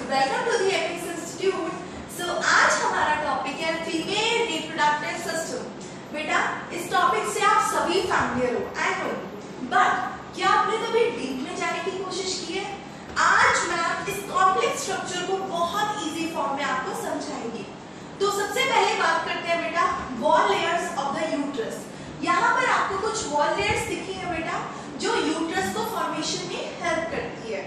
Welcome to the Epics institute. So आज हमारा topic है फीमेल रिप्रोडक्टिव सिस्टम। बेटा इस टॉपिक से आप सभी फैमिलियर हो, आई नो, बट क्या आपने कभी डीप में जाने की कोशिश की है? आज मैं इस कॉम्प्लेक्स स्ट्रक्चर को बहुत इजी फॉर्म में आपको समझाएंगी। तो सबसे पहले बात करते हैं बेटा wall layers of the uterus. यहाँ पर आपको कुछ वॉल लेयर्स दिखी है बेटा, जो यूट्रस को फॉर्मेशन में हेल्प करती है।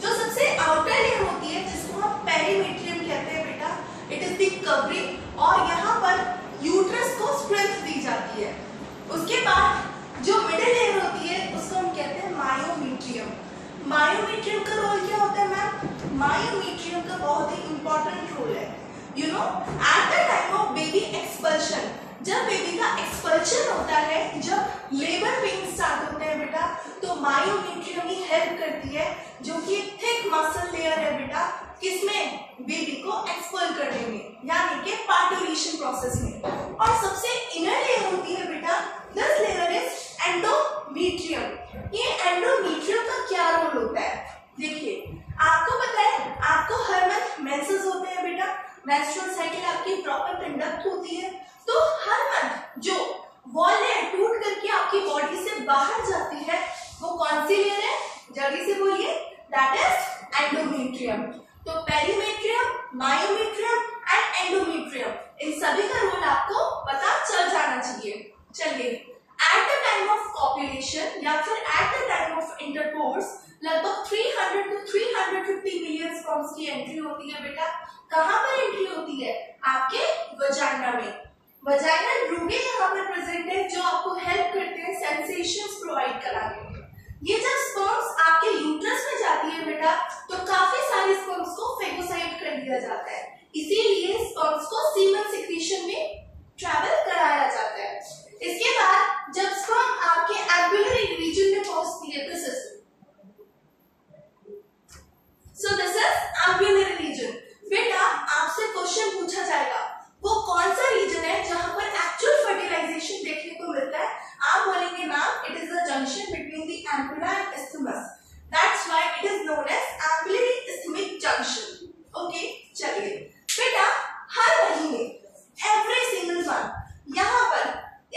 जो सबसे आउटर लेयर होती है जिसको हम पेरीमेट्रियम कहते हैं बेटा, इट इज द कवरिंग, और यहाँ पर यूट्रस को स्ट्रेंथ दी जाती है। उसके बाद जो मिडिल लेयर होती है उसको हम कहते हैं मायोमीट्रियम। मायोमीट्रियम का रोल क्या होता है मैम? मायोमीट्रियम का बहुत ही इंपॉर्टेंट रोल है। You know, at the time of baby expulsion, जब बेबी का एक्सपल्शन होता है, जब लेबर पेन स्टार्ट होते हैं बेटा, तो मायोमीट्रियम ही हेल्प करती है, जो कि थिक मसल लेयर है बेटा, किसमें? बेबी को एक्सपल करने में, यानी कि पार्टुरेशन प्रोसेस में। और सबसे इनर लेयर होती है बेटा, दिस लेयर इज एंडोमीट्रियम। ये एंडोमीट्रियम का क्या रोल होता है? देखिए, आपको पता है, आपको हर मंथ मेंसेस होते हैं बेटा, मेंस्ट्रुअल साइकिल आपकी प्रॉपर कंडक्ट होती है। तो हर मंथ जो वॉल लेयर टूट करके आपकी बॉडी से बाहर जाती है, वो कौन सी लेयर है? जल्दी से बोलिए, दैट इज एंडोमीट्रियम। तो पेरीमेट्रियम, मायोमीट्रियम एंड एंडोमीट्रियम, इन सभी का रोल आपको पता चल जाना चाहिए। चलिए, at the time of copulation या फिर at the time of intercourse लगभग 300 to 350 मिलियन स्पर्म्स की एंट्री होती है बेटा। कहाँ पर एंट्री होती है? आपके वजाइना में। वजाइनल रूगे यहाँ पर प्रेजेंट है, जो आपको हेल्प करते हैं सेंसेशंस प्रोवाइड कराने में। ये जब स्पर्म्स आपके यूट्रस में जाती है बेटा, तो काफी सारे स्पर्म्स को फेगोसाइट कर दिया जाता है, इसीलिए स्पर्म्स को सीमन सिक्रीशन में ट्रैवल कराया जाता है। इसके बाद जब स्पर्म आपके एम्ब्युलरी रीजन में पहुंचती है, दिस इज एम्ब्युलरी रीजन। बेटा आपसे क्वेश्चन पूछा जाएगा, वो कौन सा रीजन है जहां पर एक्चुअल फर्टिलाइजेशन देखने को मिलता है? आप बोलेंगे ma'am, it is the junction between the ampulla and isthmus, that's why it is known as ampullary isthmic junction. Okay, चलिए बेटा, हर महीने एवरी सिंगल मंथ यहाँ पर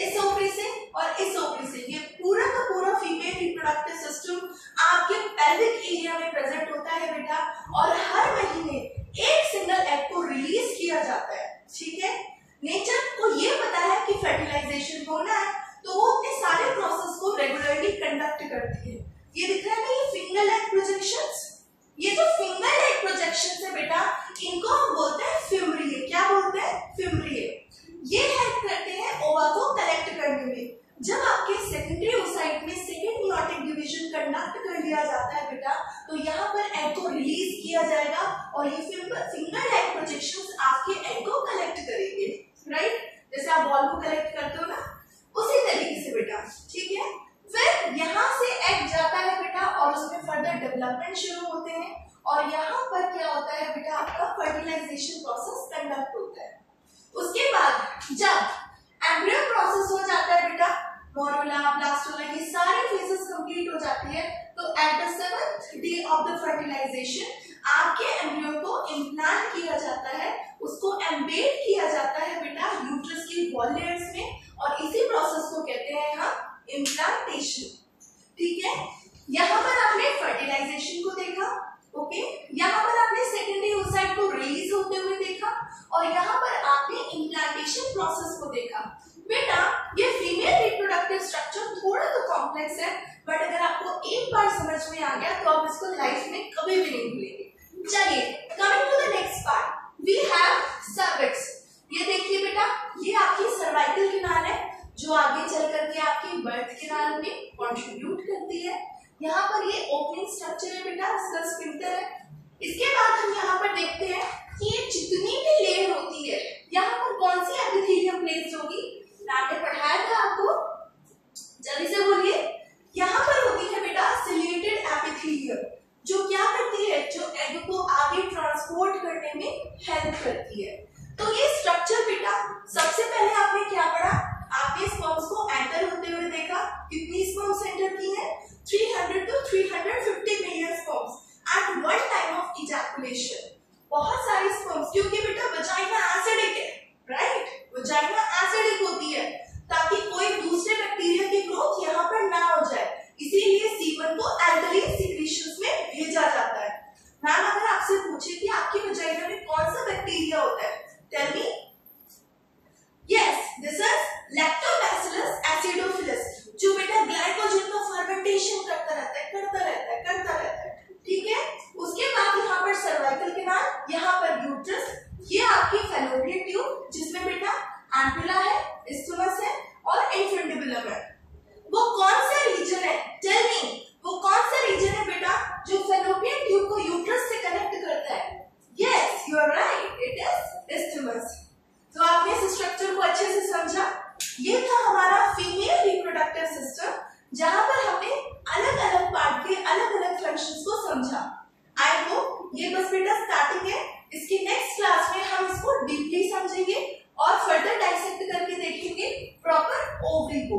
इस ओवरी से और इस ओवरी से ये पूरा का पूरा फीमेल रिप्रोडक्टिव सिस्टम आपके पेल्विक एरिया में प्रेजेंट होता है बेटा, और हर महीने एक सिंगल एग को रिलीज किया जाता है। ठीक है, नेचर को ये पता है कि फर्टिलाइजेशन होना है, तो वो अपने सारे प्रोसेस को रेगुलरली कंडक्ट करती है। ये दिख रहा है ना, ये फिंगर लेग प्रोजेक्शंस। ये जो फिंगर लेग प्रोजेक्शंस है बेटा, इनको हम बोलते हैं फिमरिए। क्या बोलते हैं? फिमरिए। ये हेल्प करते हैं ओवा को कलेक्ट करने में। जब आपके सेकेंडरी ओसाइट में सेकेंड मियोटिक डिवीजन कंडक्ट कर लिया जाता है बेटा, तो यहाँ पर एग को रिलीज किया जाएगा, और ये फिंगर लेग प्रोजेक्शंस आपके एग को कलेक्ट करेंगे, राइट? जैसे आप बॉल को कलेक्ट करते हो ना, उसी तरीके से बेटा। ठीक है, फिर यहाँ से एग जाता है बेटा, और उसमें फर्दर डेवलपमेंट शुरू होते हैं, और यहाँ पर क्या होता है बेटा, आपका फर्टिलाइजेशन प्रोसेस कंडक्ट होता है। उसके बाद जब एम्ब्रियो प्रोसेस हो जाता है बेटा, मोरुला, ब्लास्टोला, ये सारी फेजेस कंप्लीट हो जाती है, तो at the 7th day of the fertilization आपके एम्ब्रियो को इम्प्लांट किया जाता है, उसको एम्बेड किया जाता है बेटा यूट्रस की वॉल लेयर्स में, और इसी प्रोसेस को कहते हैं हम इम्प्लांटेशन। ठीक है, यहाँ पर आपने फर्टिलाइजेशन को देखा, ओके, यहाँ पर आपने सेकेंडरी ओसाइट को रिलीज होते हुए देखा, और यहाँ पर आपने इम्प्लांटेशन प्रोसेस को देखा। बेटा ये फीमेल रिप्रोडक्टिव स्ट्रक्चर थोड़ा तो कॉम्प्लेक्स है, बट अगर आपको एक बार समझ में आ गया तो आप इसको लाइफ में कभी भी नहीं भूलेंगे। चलिए, coming to the next part, we have cervix. ये देखिए बेटा, ये आपकी सर्वाइकल किनार है, जो आगे चल करके आपकी बर्थ किनार में कंट्रीब्यूट करती है। यहाँ पर ये ओपनिंग स्ट्रक्चर है बेटा, इसका स्फिंक्टर है। इसके बाद हम यहाँ पर देखते हैं कि ये जितनी भी लेयर होती है, यहाँ पर कौन सी एपिथेलियम प्लेट्स होगी? आपने पढ़ाया था आपको, जल्दी से बोलिए। यहाँ पर होती है बेटा सिलेटेड एपिथेलियम, जो क्या करती है? जो एग को आगे ट्रांसपोर्ट करने में हेल्प करती है। तो ये स्ट्रक्चर बेटा, सबसे पहले आपने क्या पढ़ा? आपने स्पर्म्स को एंटर होते हुए देखा। कितनी स्पर्म्स एंटर की है? 300 to 350 million sperms at one time of ejaculation. बहुत सारी स्पर्म्स, क्योंकि बेटा वजाइना एसिडिक है, राइट, वजाइना एसिडिक होती है ताकि कोई दूसरे बैक्टीरिया की ग्रोथ यहाँ पर ना हो जाए, इसीलिए सीमन को अल्कलीन सीक्रेशंस में भेजा जाता है। मैम अगर आपसे पूछे कि आपकी वजाइना में कौन सा बैक्टीरिया होता है, tell me. Yes, this is lactobacillus acidophilus, जो बेटा ग्लाइकोजन का फर्मेंटेशन करता रहता है, ठीक है। उसके बाद यहाँ पर सर्वाइकल कैनाल, यहाँ पर यूट्रस, ये आपकी फैलोपियन ट्यूब जिसमें बेटा एम्पुला है, इस्टमस है और इन्फंडिबुलम है। वो कौन सा रीजन है, टेल मी, वो कौन सा रीजन है बेटा जो फैलोपियन ट्यूब को यूट्रस से कनेक्ट करता है? Yes, you are right, it is isthmus. तो आपने इस स्ट्रक्चर को अच्छे से समझा। ये था हमारा फीमेल रिप्रोडक्टिव सिस्टम, जहां पर हमने अलग अलग पार्ट के अलग अलग फंक्शंस को समझा। आई होप ये बस बेटा स्टार्टिंग है, इसकी नेक्स्ट क्लास में हम इसको डीपली समझेंगे और फर्दर डाइसेक्ट करके देखेंगे प्रॉपर ओवरी को।